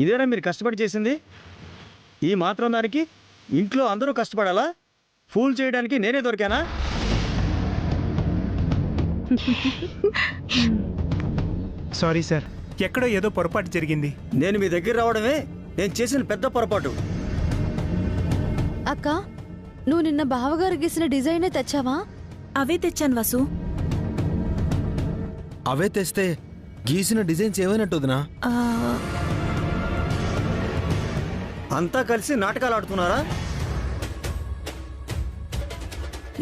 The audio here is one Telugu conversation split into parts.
ఇదేనా మీరు కష్టపడి చేసింది? ఈ మాత్రం దానికి ఇంట్లో అందరూ కష్టపడాలా? ఫూల్ చేయడానికి నేనే దొరికానా? సారీ సార్, ఎక్కడో ఏదో పొరపాటు జరిగింది. నేను మీ దగ్గర రావడమే నేను చేసిన పెద్ద పొరపాటు. అక్క, నువ్వు నిన్న బావగారు గీసిన డిజైనే తెచ్చావా? అవే తెచ్చాను వాసు. అవే తెస్తే గీసిన డిజైన్స్ ఏమైనట్టు వదినా? అంతా కలిసి నాటకాలు ఆడుతున్నారా?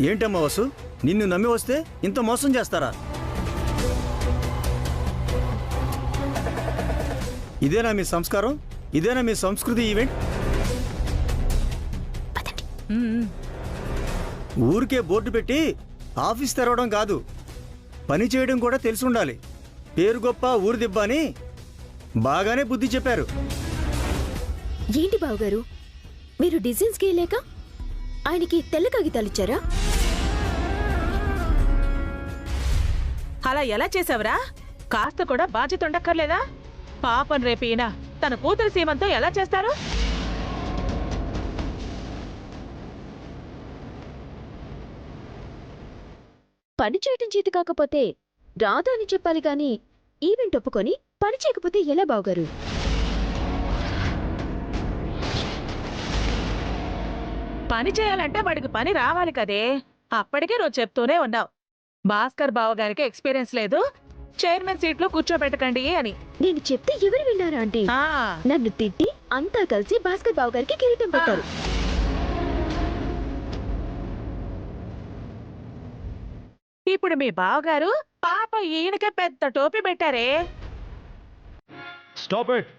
ఏంటమ్మా వసు, నిన్ను నమ్మి వస్తే ఇంత మోసం చేస్తారా? ఇదేనా మీ సంస్కారం? ఇదేనా మీ సంస్కృతి ఈవెంట్? ఊరికే బోర్డు పెట్టి ఆఫీస్ తెరవడం కాదు, పని చేయడం కూడా తెలిసి ఉండాలి. పేరు గొప్ప ఊరు దిబ్బ అని బాగానే బుద్ధి చెప్పారు. ఏంటి బావగారు, మీరు డిజైన్స్ గీయలేక ఆయనకి తెల్ల కాగితాలు ఇచ్చారా? అలా ఎలా చేసావురా? కాస్త కూడా బాధ్యత ఉండక్కర్లేదా? పాపం రేపు ఈయన తన కూతురు సీమంతో ఎలా చేస్తారు? పని చేయటం చేతి కాకపోతే రాదా అని చెప్పాలి గాని ఈవెంట్ ఒప్పుకొని పని చేయకపోతే ఎలా బావగారు? పని చేయాలంటే వాడికి పని రావాలి కదే. అప్పటికే నువ్వు చెప్తూనే ఉన్నావు, భాస్కర్ బావగారికి ఎక్స్పీరియన్స్ లేదు, చైర్మన్ సీట్లో కూర్చోబెట్టకండి అని. నేను చెప్తే ఎవరు విన్నారా ఆంటీ? నన్ను తిట్టి అంతా కలిసి భాస్కర్ బావగారికి కిరీటం పెట్టారు. ఇప్పుడు మీ బావగారు పాప ఈయనకే పెద్ద టోపీ పెట్టారే. Stop it.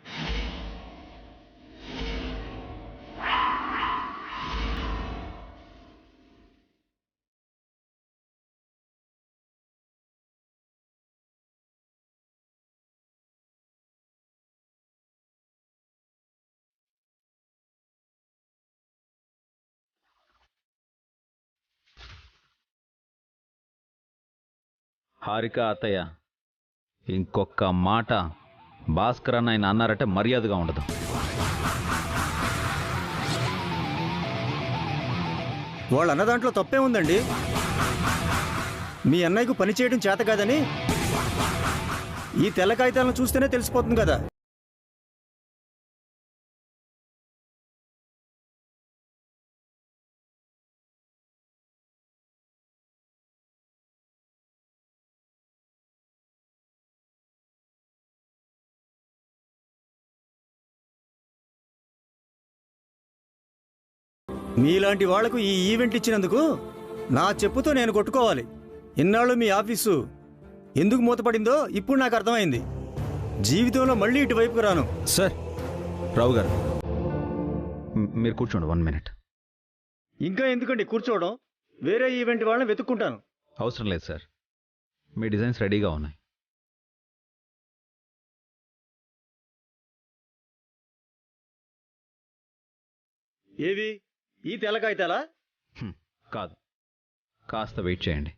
హారిక అత్తయ్య, ఇంకొక మాట భాస్కర్ అన్న ఆయన అన్నారంటే మర్యాదగా ఉండదు. వాళ్ళు అన్న దాంట్లో తప్పే ఉందండి. మీ అన్నయ్యకు పని చేయడం చేత కాదని ఈ తెల్ల కాగితాలను చూస్తేనే తెలిసిపోతుంది కదా. మీలాంటి వాళ్లకు ఈ ఈవెంట్ ఇచ్చినందుకు నా చెప్పుతో నేను కొట్టుకోవాలి. ఇన్నాళ్ళు మీ ఆఫీసు ఎందుకు మూతపడిందో ఇప్పుడు నాకు అర్థమైంది. జీవితంలో మళ్ళీ ఇటువైపుకు రాను. సార్, రావు గారు మీరు కూర్చోండి 1 మినిట్. ఇంకా ఎందుకండి కూర్చోవడం? వేరే ఈవెంట్ వాళ్ళని వెతుక్కుంటాను. అవసరం లేదు సార్, మీ డిజైన్స్ రెడీగా ఉన్నాయి. ఏవి ఈ తెల్ల కాగితాలా? కాదు, కాస్త వెయిట్ చేయండి.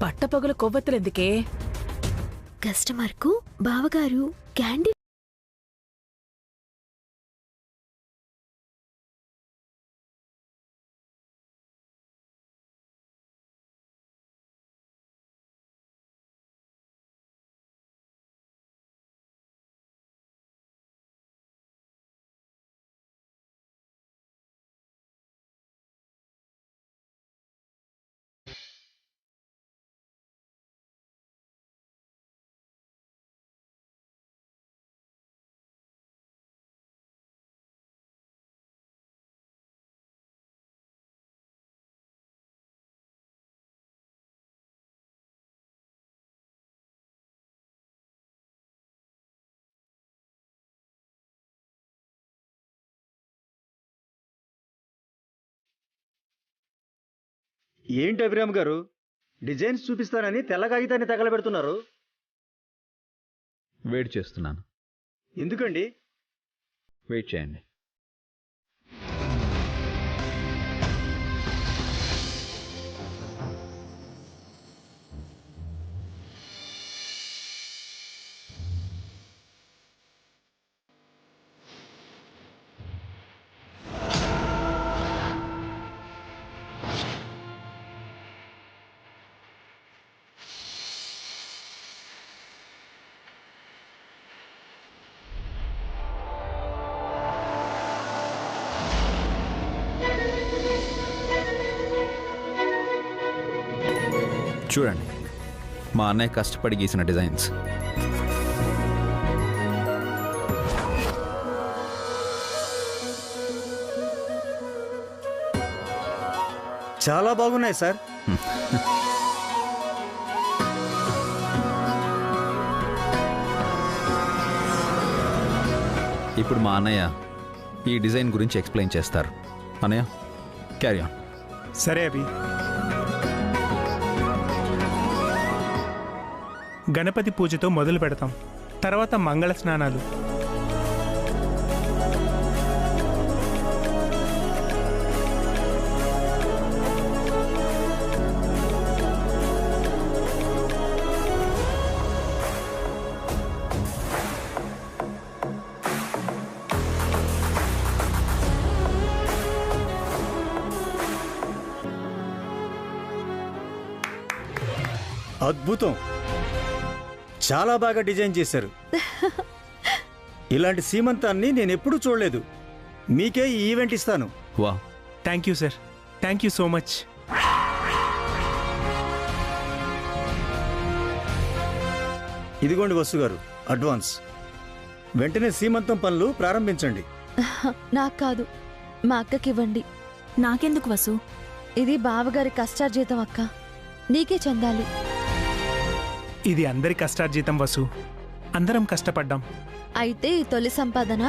పట్టపగలు కొవ్వొత్తులెందుకే? కస్టమర్కు బావగారు క్యాండిల్ ఏంటి అభిరామ్ గారు, డిజైన్స్ చూపిస్తానని తెల్ల కాగితాన్ని తగలబెడుతున్నారు? వెయిట్ చేస్తున్నాను. ఎందుకండి? వెయిట్ చేయండి. చూడండి, మా అన్నయ్య కష్టపడి గీసిన డిజైన్స్. చాలా బాగున్నాయి సార్. ఇప్పుడు మా అన్నయ్య ఈ డిజైన్ గురించి ఎక్స్ప్లెయిన్ చేస్తారు. అన్నయ్య, క్యారీ ఆన్. సరే అభి. గణపతి పూజతో మొదలు పెడతాం, తర్వాత మంగళ స్నానాలు. అద్భుతం, చాలా బాగా డిజైన్ చేశారు. ఇలాంటి సీమంతాన్ని నేను ఎప్పుడూ చూడలేదు. మీకే ఈ ఈవెంట్ ఇస్తాను. వా, thank you sir, thank you so much. ఇదిగోండి వసు గారు, అడ్వాన్స్. వెంటనే సీమంతం పనులు ప్రారంభించండి. నాకు కాదు, మా అక్కకి ఇవ్వండి. నాకెందుకు వసు? ఇది బావగారి కష్టార్జితం అక్క, నీకే చెందాలి. ఇది అందరి కష్టార్జితం వసు, అందరం కష్టపడ్డాం. అయితే ఈ తొలి సంపాదన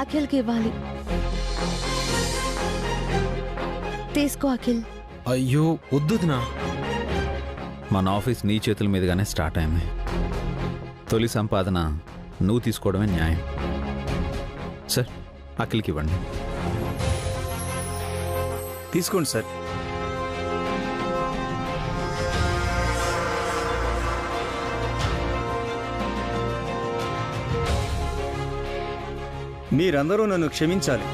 అఖిల్కి ఇవ్వాలి. తీసుకో అఖిల్. అయ్యో వద్దుదినా. మన ఆఫీస్ నీ చేతుల మీదుగానే స్టార్ట్ అయింది. తొలి సంపాదన నువ్వు తీసుకోవడమే న్యాయం. సార్, అఖిల్కి ఇవ్వండి. తీసుకోండి సార్. మీరందరూ నన్ను క్షమించాలి.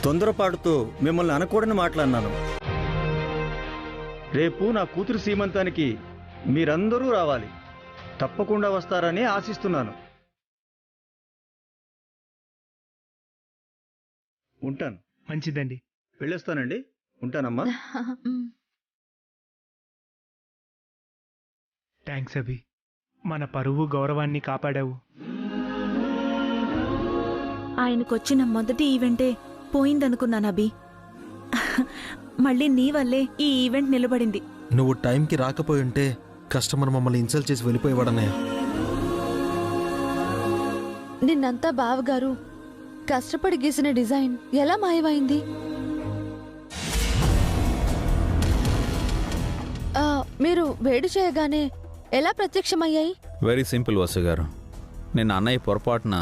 తొందరపాటుతో మిమ్మల్ని అనకూడని మాట్లాడినాను. రేపు నా కూతురు సీమంతానికి మీరందరూ రావాలి. తప్పకుండా వస్తారని ఆశిస్తున్నాను. ఉంటాను. మంచిదండి. వెళ్ళొస్తానండి. ఉంటానమ్మా. థ్యాంక్స్ అభి, మన పరువు గౌరవాన్ని కాపాడావు. ఆయనకొచ్చిన మొదటి ఈవెంటే పోయిందనుకున్నాను అభి. మళ్ళీ నీ వల్లే ఈ ఈవెంట్ నిలబడింది. నువ్వు టైంకి రాకపోయి ఉంటే కస్టమర్ మమ్మల్ని ఇన్సల్ట్ చేసి వెళ్ళిపోయేవాడన్నయ్య. నిన్నంతా బావగారు కష్టపడి గీసిన డిజైన్ ఎలా మాయమైంది? మీరు వేడి చేయగానే ఎలా ప్రత్యక్షమయ్యాయి? వెరీ సింపుల్ వసు గారు. నేను అన్నయ్య పొరపాటున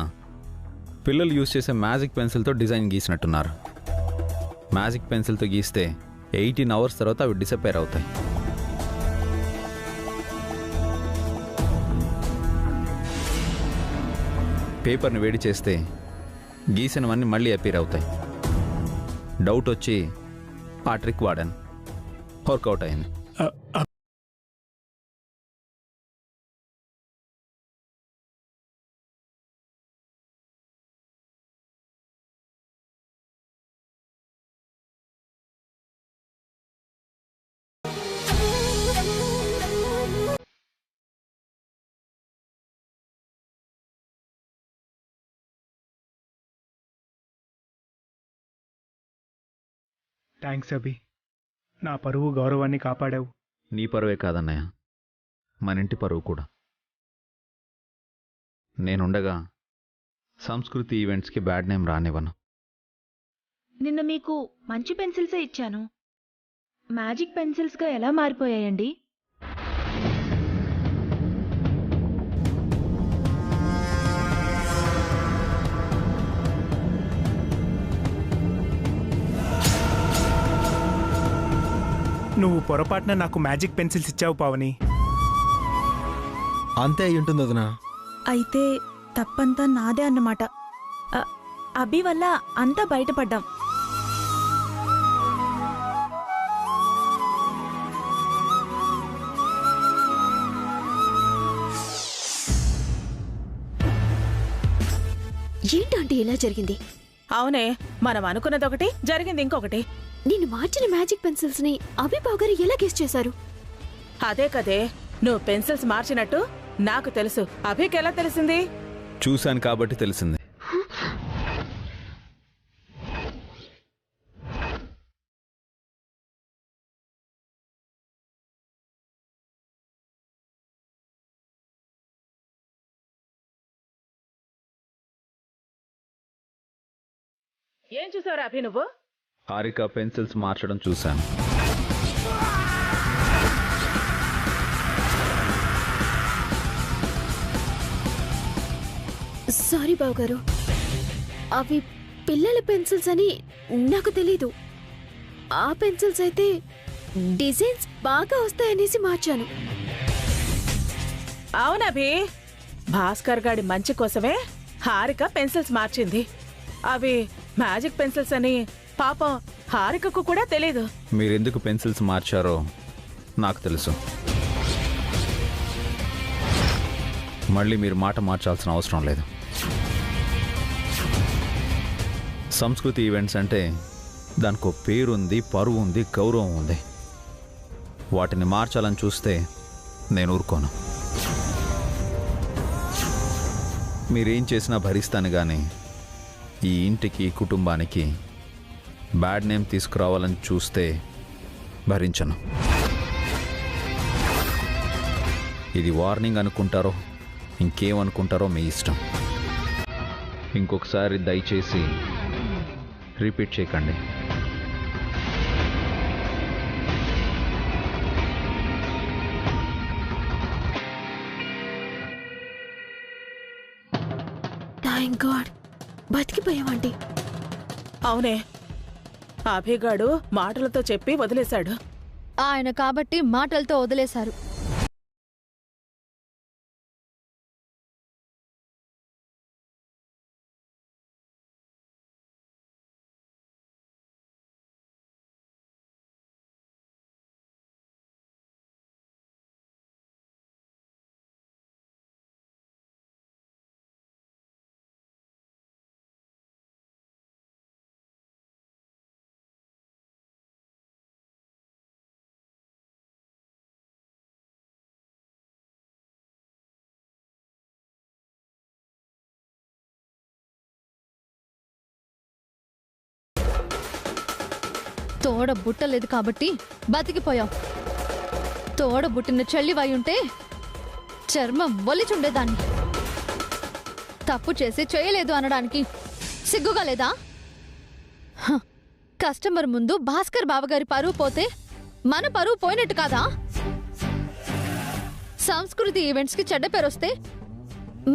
పిల్లలు యూజ్ చేసే మ్యాజిక్ పెన్సిల్తో డిజైన్ గీసినట్టున్నారు. మ్యాజిక్ పెన్సిల్తో గీస్తే 18 అవర్స్ తర్వాత అవి డిసప్పేర్ అవుతాయి. పేపర్ని వేడి చేస్తే గీసినవన్నీ మళ్ళీ అపీర్ అవుతాయి. డౌట్ వచ్చి ఆ ట్రిక్ వాడాను, వర్కౌట్ అయింది. థ్యాంక్స్ అభి, నా పరువు గౌరవాన్ని కాపాడావు. నీ పరువే కాదన్నయ్య, మన ఇంటి పరువు కూడా. నేనుండగా సంస్కృతి ఈవెంట్స్కి బ్యాడ్ నేమ్ రానివ్వను. నిన్న మీకు మంచి పెన్సిల్సే ఇచ్చాను. మ్యాజిక్ పెన్సిల్స్గా ఎలా మారిపోయాయండి? నువ్వు పొరపాటున నాకు మ్యాజిక్ పెన్సిల్స్ ఇచ్చావు పావని. అంతే అయి ఉంటుంది వదినా. అయితే తప్పంతా నాదే అన్నమాట. అభి వల్ల అంతా బయటపడ్డాం. ఏంటంటే ఇలా జరిగింది? అవునే, మనం అనుకున్నది ఒకటి, జరిగింది ఇంకొకటి. నేను మార్చిన మ్యాజిక్ పెన్సిల్స్ ని అభి బావగారు ఎలా గెస్ చేశారు? అదే కదే, నువ్వు పెన్సిల్స్ మార్చినట్టు నాకు తెలుసు. అభికి ఎలా తెలిసింది? చూశాను కాబట్టి తెలిసింది. ఏం చూసావురా అభి నువ్వు? హారిక పెన్సిల్స్ మార్చడం చూశాను. సారీ బావగారు, అవి పిల్లల పెన్సిల్స్ అని నాకు తెలీదు. ఆ పెన్సిల్స్ అయితే డిజైన్స్ బాగా వస్తాయనేసి మార్చాను. అవునభి, భాస్కర్ గాడి మంచి కోసమే హారిక పెన్సిల్స్ మార్చింది. అవి మ్యాజిక్ పెన్సిల్స్ అని పాపం హారికకు కూడా తెలీదు. మీరెందుకు పెన్సిల్స్ మార్చారో నాకు తెలుసు. మళ్ళీ మీరు మాట మార్చాల్సిన అవసరం లేదు. సంస్కృతి ఈవెంట్స్ అంటే దానికి ఒక పేరుంది, పరువు ఉంది, గౌరవం ఉంది. వాటిని మార్చాలని చూస్తే నేను ఊరుకోను. మీరేం చేసినా భరిస్తాను, కానీ ఈ ఇంటికి, కుటుంబానికి బ్యాడ్ నేమ్ తీసుకురావాలని చూస్తే భరించను. ఇది వార్నింగ్ అనుకుంటారో ఇంకేమనుకుంటారో మీ ఇష్టం. ఇంకొకసారి దయచేసి రిపీట్ చేయకండి. థాంక్ గాడ్, బతికిపోయామండి. అవునే, అభిగాడు మాటలతో చెప్పి వదిలేశాడు. ఆయన కాబట్టి మాటలతో వదిలేశారు. తోడ బుట్టలేదు కాబట్టి బతికిపోయాం. తోడ బుట్టిన చెల్లివై ఉంటే చర్మం ఒలిచుండేదాన్ని. తప్పు చేసి చేయలేదు అనడానికి సిగ్గుగా లేదా? కస్టమర్ ముందు భాస్కర్ బావగారి పరువు పోతే మన పరువు పోయినట్టు కాదా? సంస్కృతి ఈవెంట్స్ కి చెడ్డ పేరొస్తే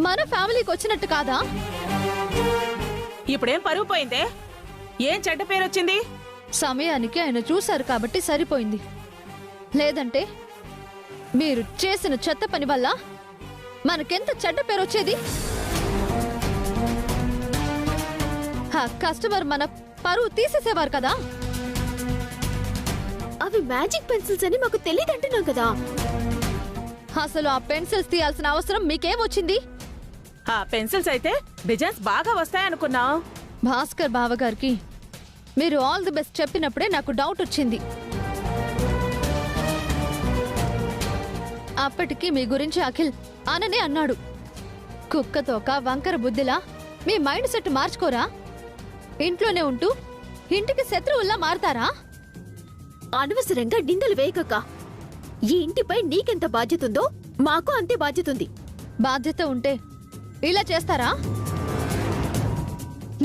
మన ఫ్యామిలీకి వచ్చినట్టు కాదా? ఇప్పుడేం పరువు పోయిందే? ఏం చెడ్డ పేరొచ్చింది? సమయానికి ఆయన చూశారు కాబట్టి సరిపోయింది. లేదంటే మీరు చేసిన చెత్త పని వల్ల మనకెంత చెడ్డ పేరు వచ్చేది. ఆ కస్టమర్ మన పరువు తీసేసేవారు కదా. అవి మ్యాజిక్ పెన్సిల్స్ అని మాకు తెలియదంటున్నాం కదా. అసలు ఆ పెన్సిల్స్ తీయాల్సిన అవసరం మీకేమొచ్చింది? ఆ పెన్సిల్స్ అయితే డిజైన్స్ బాగా వస్తాయనుకున్నాం. భాస్కర్ బావగారికి మీరు ఆల్ ది బెస్ట్ చెప్పినప్పుడే నాకు డౌట్ వచ్చింది. అప్పటికి మీ గురించి అఖిల్ అననే అన్నాడు. కుక్కతోక వంకర బుద్ధిలా మీ మైండ్ సెట్ మార్చుకోరా? ఇంట్లోనే ఉంటూ ఇంటికి శత్రువుల్లా మారతారా? అనవసరంగా నిందలు వేయకక్క. ఈ ఇంటిపై నీకెంత బాధ్యత ఉందో మాకు అంతే బాధ్యత ఉంది. బాధ్యత ఉంటే ఇలా చేస్తారా?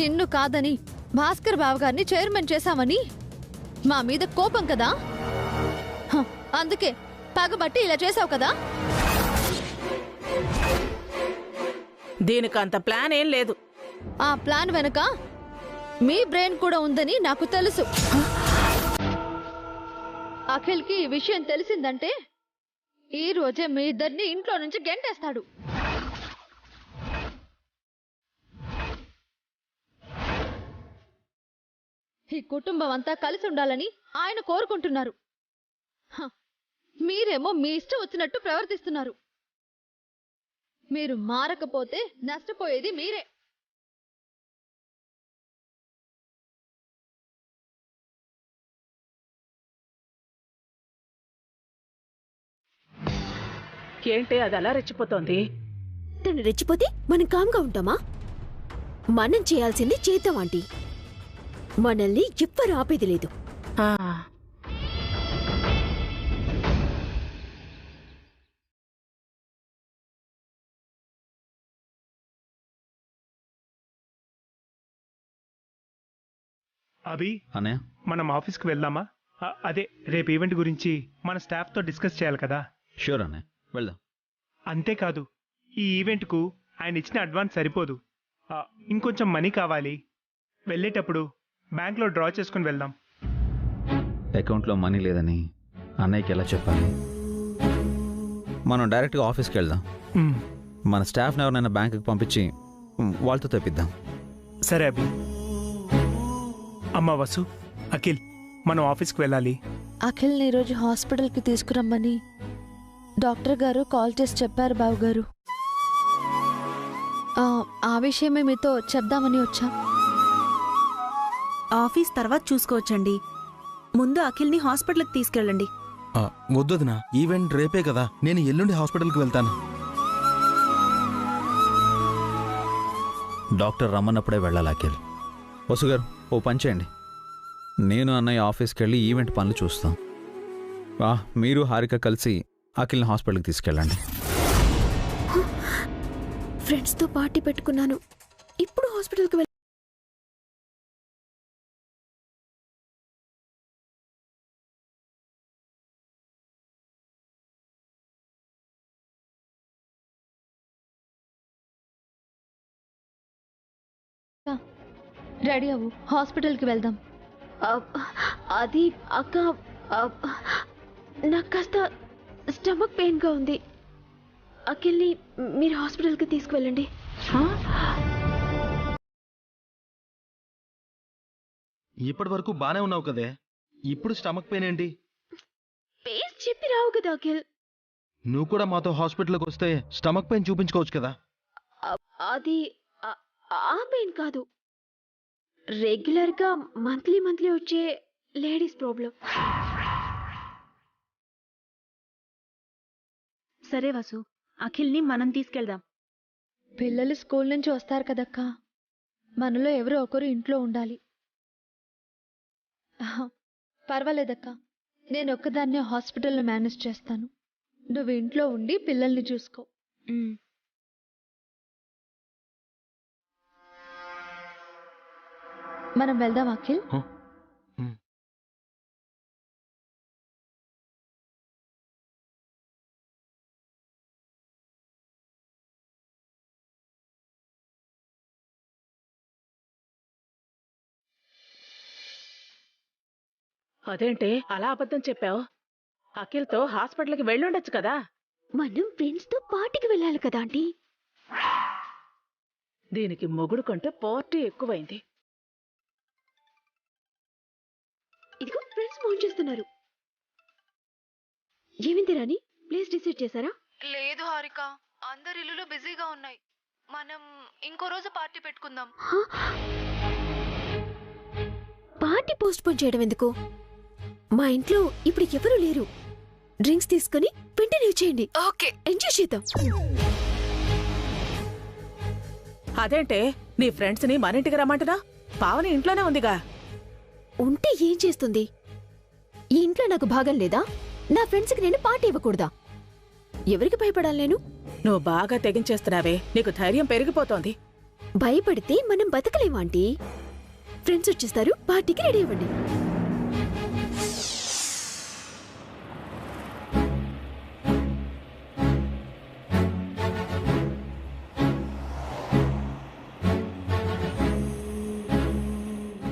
నిన్ను కాదని భాస్కర్ బావ గారిని చైర్మన్ చేశామని మా మీద కోపం కదా, అందుకే పగబట్టి ఇలా చేసావు కదా. దీనికంత ప్లాన్ ఏం లేదు. ఆ ప్లాన్ వెనుక మీ బ్రెయిన్ కూడా ఉందని నాకు తెలుసు. అఖిల్కి ఈ విషయం తెలిసిందంటే ఈ రోజే మీ ఇద్దరిని ఇంట్లో నుంచి గెంటేస్తాడు. ఈ కుటుంబం అంతా కలిసి ఉండాలని ఆయన కోరుకుంటున్నారు. మీరేమో మీ ఇష్టం వచ్చినట్టు ప్రవర్తిస్తున్నారు. మీరు మారకపోతే నష్టపోయేది మీరే. ఏంటి అది అలా రెచ్చిపోతోంది? తను రెచ్చిపోతే మనం కామ్గా ఉంటామా? మనం చేయాల్సింది చేద్దాం ఆంటీ. మనల్ని ఎవ్వరు ఆపేది లేదు. ఆ, అభి, అన్నయ్య మనం ఆఫీస్కి వెళ్దామా? అదే రేపు ఈవెంట్ గురించి మన స్టాఫ్తో డిస్కస్ చేయాలి కదా. షూర్ అన్నయ్య, వెళ్దాం. అంతేకాదు, ఈ ఈవెంట్కు ఆయన ఇచ్చిన అడ్వాన్స్ సరిపోదు. ఇంకొంచెం మనీ కావాలి. వెళ్ళేటప్పుడు బ్యాంక్లో డ్రా చేసుకుని వెళ్దాం. అకౌంట్లో మనీ లేదని అన్నయ్యకి ఎలా చెప్పాలి? మనం డైరెక్ట్గా ఆఫీస్కి వెళ్దాం. మన స్టాఫ్ని ఎవరినైనా బ్యాంకుకి పంపించి వాళ్ళతో తెప్పిద్దాం. సరే అభి. అమ్మ వసు, అఖిల్, మనం ఆఫీస్కి వెళ్ళాలి. అఖిల్ని ఈరోజు హాస్పిటల్కి తీసుకురమ్మని డాక్టర్ గారు కాల్ చేసి చెప్పారు బావగారు. ఆ విషయమే మీతో చెప్దామని వచ్చా. ఆఫీస్ తర్వాత చూసుకోవచ్చండి. ముందు అఖిల్ని హాస్పిటల్కి తీసుకెళ్ళండి. వద్దొదినా, ఈవెంట్ రేపే కదా. నేను ఎల్లుండి హాస్పిటల్కి వెళ్తాను. డాక్టర్ రమ్మన్నప్పుడే వెళ్ళాలి అఖిల్. వసు గారు, ఓ పని చేయండి. నేను అన్నయ్య ఆఫీస్కి వెళ్ళి ఈవెంట్ పనులు చూస్తాం. మీరు హారిక కలిసి అఖిల్ని హాస్పిటల్కి తీసుకెళ్ళండి. ఫ్రెండ్స్తో పార్టీ పెట్టుకున్నాను, ఇప్పుడు హాస్పిటల్కి వెళ్ళి. రెడీ అవ్వు, హాస్పిటల్కి వెళ్దాం. అది అక్క, నాకు కాస్త స్టమక్ పెయిన్గా ఉంది. అఖిల్ని మీరు హాస్పిటల్కి తీసుకువెళ్ళండి. ఇప్పటి వరకు బానే ఉన్నావు కదే, ఇప్పుడు స్టమక్ పెయిన్ ఏంటి? పేరు చెప్పి రావు కదా అఖిల్. నువ్వు కూడా మాతో హాస్పిటల్కి వస్తే స్టమక్ పెయిన్ చూపించుకోవచ్చు కదా. అది ఆ పెయిన్ కాదు, రెగ్యులర్గా మంత్లీ వచ్చే లేడీస్ ప్రాబ్లం. సరే వసు, అఖిల్ని మనం తీసుకెళ్దాం. పిల్లలు స్కూల్ నుంచి వస్తారు కదక్కా, మనలో ఎవరో ఒకరు ఇంట్లో ఉండాలి. పర్వాలేదక్కా, నేను ఒక్కదాన్నే హాస్పిటల్లో మేనేజ్ చేస్తాను. నువ్వు ఇంట్లో ఉండి పిల్లల్ని చూసుకో. మనం వెళ్దాం అఖిల్. అదేంటి అలా అబద్ధం చెప్పావు? అఖిల్తో హాస్పిటల్కి వెళ్ళుండొచ్చు కదా. మనం ఫ్రెండ్స్తో పార్టీకి వెళ్ళాలి కదా ఆంటీ. దీనికి మొగుడు కంటే పార్టీ ఎక్కువైంది. ఇదిగో ఫ్రెండ్స్ ఫోన్ చేస్తున్నారు. ఏమింది రాని, ప్లేస్ డిసైడ్ చేశారా? లేదు హారిక, అందరి ఇల్లులు బిజీగా ఉన్నాయి. మనం ఇంకో రోజు పార్టీ పెట్టుకుందాం. పార్టీ పోస్ట్ పోన్ చేయడం ఎందుకు? మా ఇంట్లో ఇప్పుడు ఎవరూ లేరు. డ్రింక్స్ తీసుకుని వెంటనే వచ్చేయండి. ఓకే, ఎంజాయ్ చేద్దాం. అదేంటే నీ ఫ్రెండ్స్ ని మన ఇంటికి రమ్మంటున్నా? పావని ఇంట్లోనే ఉందిగా. ఉంటే ఏం చేస్తుంది? ఈ ఇంట్లో నాకు భాగం లేదా? నా ఫ్రెండ్స్కి నేను పార్టీ ఇవ్వకూడదా? ఎవరికి భయపడాలి నేను? నువ్వు బాగా తెగించేస్తున్నావే, నీకు ధైర్యం పెరిగిపోతోంది. భయపడితే మనం బతకలేమా ఆంటీ? ఫ్రెండ్స్ వచ్చేస్తారు, పార్టీకి రెడీ అవ్వండి.